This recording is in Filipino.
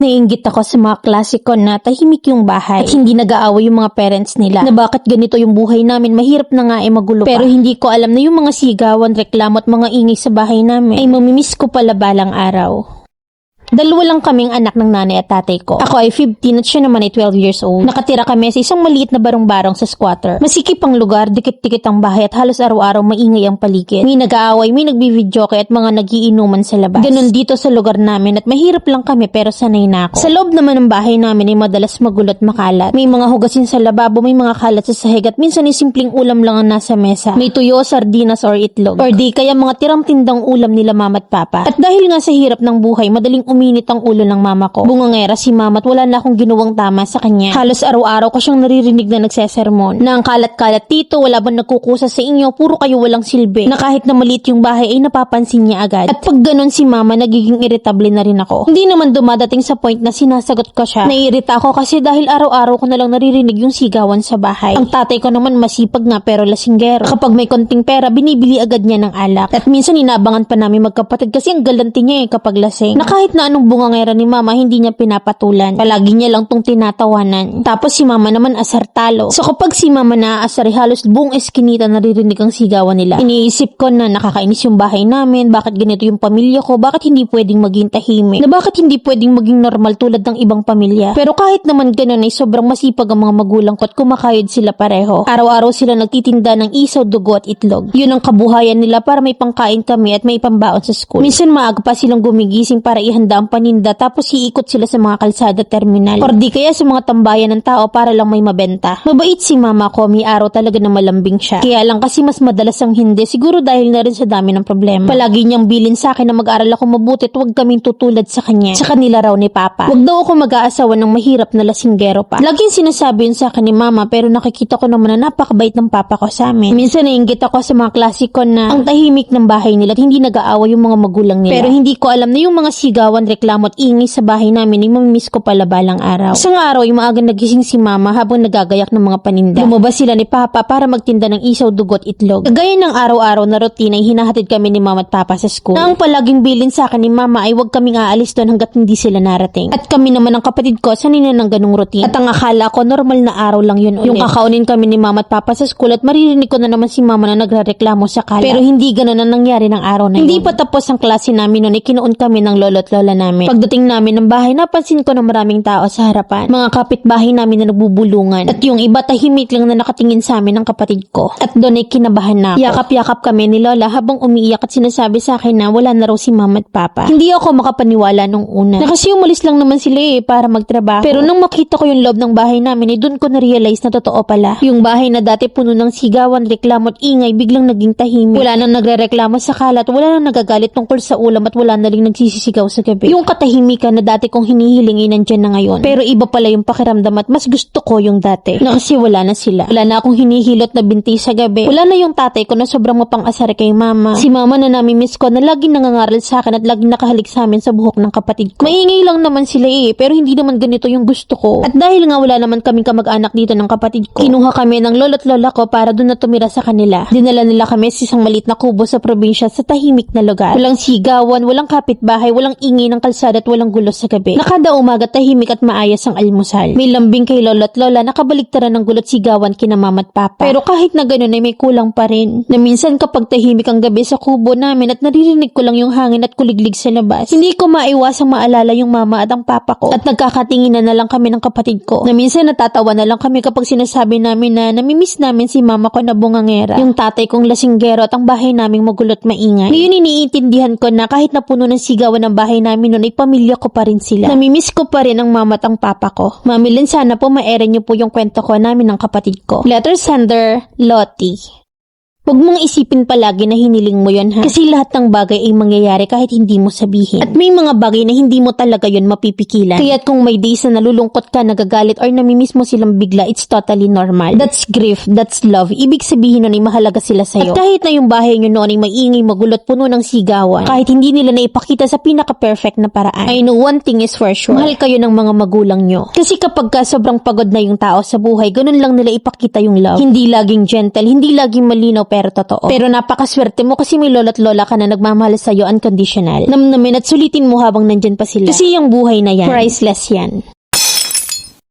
Naiinggit ako sa mga klasiko na tahimik yung bahay at hindi nag-aaway yung mga parents nila na bakit ganito yung buhay namin, mahirap na nga magulo pa. Pero hindi ko alam na yung mga sigawan, reklamo at mga ingay sa bahay namin ay mamimiss ko pala balang araw. Dalawa lang kaming anak ng nanay at tatay ko. Ako ay 15 at siya naman ay 12 years old. Nakatira kami sa isang maliit na barong-barong sa squatter. Masikip ang lugar, dikit-dikit ang bahay at halos araw-araw maingay ang paligid. May nag-aaway, may nagbibidyoke at mga nagiinuman sa labas. Ganon dito sa lugar namin at mahirap lang kami pero sanay na ako. Sa loob naman ng bahay namin ay madalas magulo at makalat. May mga hugasin sa lababo, may mga kalat sa sahig at minsan ay simpleng ulam lang ang nasa mesa. May tuyo, sardinas or itlog. Or di kaya mga tirang tindang ulam nila mama at papa. At dahil nga sa hirap ng buhay, madaling uminit ang ulo ng mama ko. Bungangera si mama at wala na akong ginawang tama sa kanya. Halos araw-araw ko siyang naririnig na nagsesermon. Na ang kalat-kalat dito, wala bang nagkukusa sa inyo, puro kayo walang silbi. Na kahit na maliit yung bahay ay napapansin niya agad. At pag ganun si mama, nagiging irritable na rin ako. Hindi naman dumadating sa point na sinasagot ko siya. Naiirita ako kasi dahil araw-araw ko na lang naririnig yung sigawan sa bahay. Ang tatay ko naman masipag nga pero lasinggero. Kapag may konting pera, binibili agad niya ng alak. At minsan inabangan pa namin magkapatid kasi ang galante niya kapag lasing. Na kahit na anong bungangera ni mama, hindi niya pinapatulan. Palagi niya lang tong tinatawanan. Tapos si mama naman asar talo. So kapag si mama naaasar, halos buong eskinita naririnig ang sigawan nila. Iniisip ko na nakakainis yung bahay namin, bakit ganito yung pamilya ko, bakit hindi pwedeng maging tahimik, na bakit hindi pwedeng maging normal tulad ng ibang pamilya. Pero kahit naman ganun ay sobrang masipag ang mga magulang ko at kumakayod sila pareho. Araw-araw sila nagtitinda ng isaw, dugo at itlog. Yun ang kabuhayan nila para may pangkain kami at may pambaon sa school. Minsan maaga pa silang gumigising para ihanda ang paninda tapos iikot sila sa mga kalsada terminal. Or di kaya sa mga tambayan ng tao para lang may mabenta. Mabait si mama ko, may araw talaga na malambing siya. Kaya lang kasi mas madalas ang hindi, siguro dahil na rin sa dami ng problema. Palagi niyang bilin sa akin na mag-aral ako mabuti at huwag kaming tutulad sa kanya. Sa kanila raw ni papa. Huwag daw ako mag-aasawa ng mahirap na lasinggero pa. Laging sinasabi yun sa akin ni mama pero nakikita ko naman na napakabait ng papa ko sa amin. Minsan naiinggit ako sa mga klasiko na ang tahimik ng bahay nila at hindi nag-aaway yung mga magulang nila. Pero hindi ko alam na yung mga sigawan, reklamo at ingay sa bahay namin ay mamimiss ko pala balang araw. Isang araw ay maagang nagising si mama habang nagagayak ng mga paninda. Lumabas sila ni papa para magtinda ng isaw, dugo at itlog. Kagaya ng araw-araw na routine ay hinahatid kami ni mama at papa sa school. Na ang palaging bilin sa akin ni mama ay huwag kaming aalis doon hanggat hindi sila narating. At kami naman ang kapatid ko sanay na ng ganung routine. At ang akala ko normal na araw lang yun ulit. Yung kakaunin kami ni mama at papa sa school at maririnig ko na naman si mama na nagrereklamo sa kalat. Pero hindi ganun ang nangyari ng araw na yun. Hindi pa tapos ang klase namin noon ay kinuon kami ng lolo at lola namin. Pagdating namin ng bahay, napansin ko na maraming tao sa harapan. Mga kapitbahay namin na nagbubulungan. At yung iba tahimik lang na nakatingin sa amin ng kapatid ko. At doon ay kinabahan na ako. Yakap-yakap kami ni lola habang umiiyak at sinasabi sa akin na wala na raw si mama at papa. Hindi ako makapaniwala nung una. Na kasi umalis lang naman sila para magtrabaho. Pero nung makita ko yung loob ng bahay namin, doon ko na-realize na totoo pala. Yung bahay na dati puno ng sigawan, reklamo at ingay, biglang naging tahimik. Wala nang nagrereklamo sa kalat, wala nang nagagalit tungkol sa ulam at wala na rin nagsisisigaw sa gabi. Yung katahimikan na dati kong hinihiling ay nandyan na ngayon. Pero iba pala yung pakiramdam at mas gusto ko yung dati. Na kasi wala na sila. Wala na akong hinihilot na binti sa gabi. Wala na yung tatay ko na sobrang mapang-asar kay mama. Si mama na nami-miss ko na laging nangangaral sa akin at laging nakahalik sa amin sa buhok ng kapatid ko. Maingay lang naman sila pero hindi naman ganito yung gusto ko. At dahil nga wala naman kaming kamag-anak dito ng kapatid ko, kinuha kami ng lolo't lola ko para doon na tumira sa kanila. Dinala nila kami sa isang maliit na kubo sa probinsya sa tahimik na lugar. Walang sigawan, walang kapitbahay, walang ingay ng kalsada at walang gulo sa gabi. Nakada umaga tahimik at maayos ang almusal. May lambing kay lolo't lola, nakabaliktaran ng gulot sigawan kina mama at papa. Pero kahit na ganoon ay may kulang pa rin. Na minsan kapag tahimik ang gabi sa kubo namin at naririnig ko lang yung hangin at kuliglig sa labas, hindi ko maiwasang maalala yung mama at ang papa ko. At nagkakatinginan na lang kami ng kapatid ko. Na minsan natatawa na lang kami kapag sinasabi namin na namimiss namin si mama ko na bungangera, yung tatay kong lasinggero at ang bahay naming magulot maingay. Ngayon iniintindihan ko na kahit na puno ng sigawan ng bahay namin noon ay pamilya ko pa rin sila. Namimiss ko pa rin ang mama at ang papa ko. Mami Lynn, sana po ma-air niyo po yung kwento ko namin ng kapatid ko. Letter sender, Lottie. Huwag mong isipin palagi na hiniling mo yon ha. Kasi lahat ng bagay ay mangyayari kahit hindi mo sabihin. At may mga bagay na hindi mo talaga yon mapipigilan. Kaya't kung may days na nalulungkot ka, nagagalit or namimiss mo silang bigla, it's totally normal. That's grief, that's love. Ibig sabihin nun ay mahalaga sila sa'yo. At kahit na yung bahay nyo noon ay maingay, magulot, puno ng sigawan, kahit hindi nila naipakita sa pinaka-perfect na paraan, I know one thing is for sure. Mahal kayo ng mga magulang nyo. Kasi kapag ka sobrang pagod na yung tao sa buhay, ganun lang nila ipakita yung love. Hindi laging gentle, hindi laging malinaw, pero totoo. Pero napakaswerte mo kasi may lolo't lola ka na nagmamahal sa'yo unconditional. Namnamin at sulitin mo habang nandyan pa sila. Kasi yung buhay na yan, priceless yan.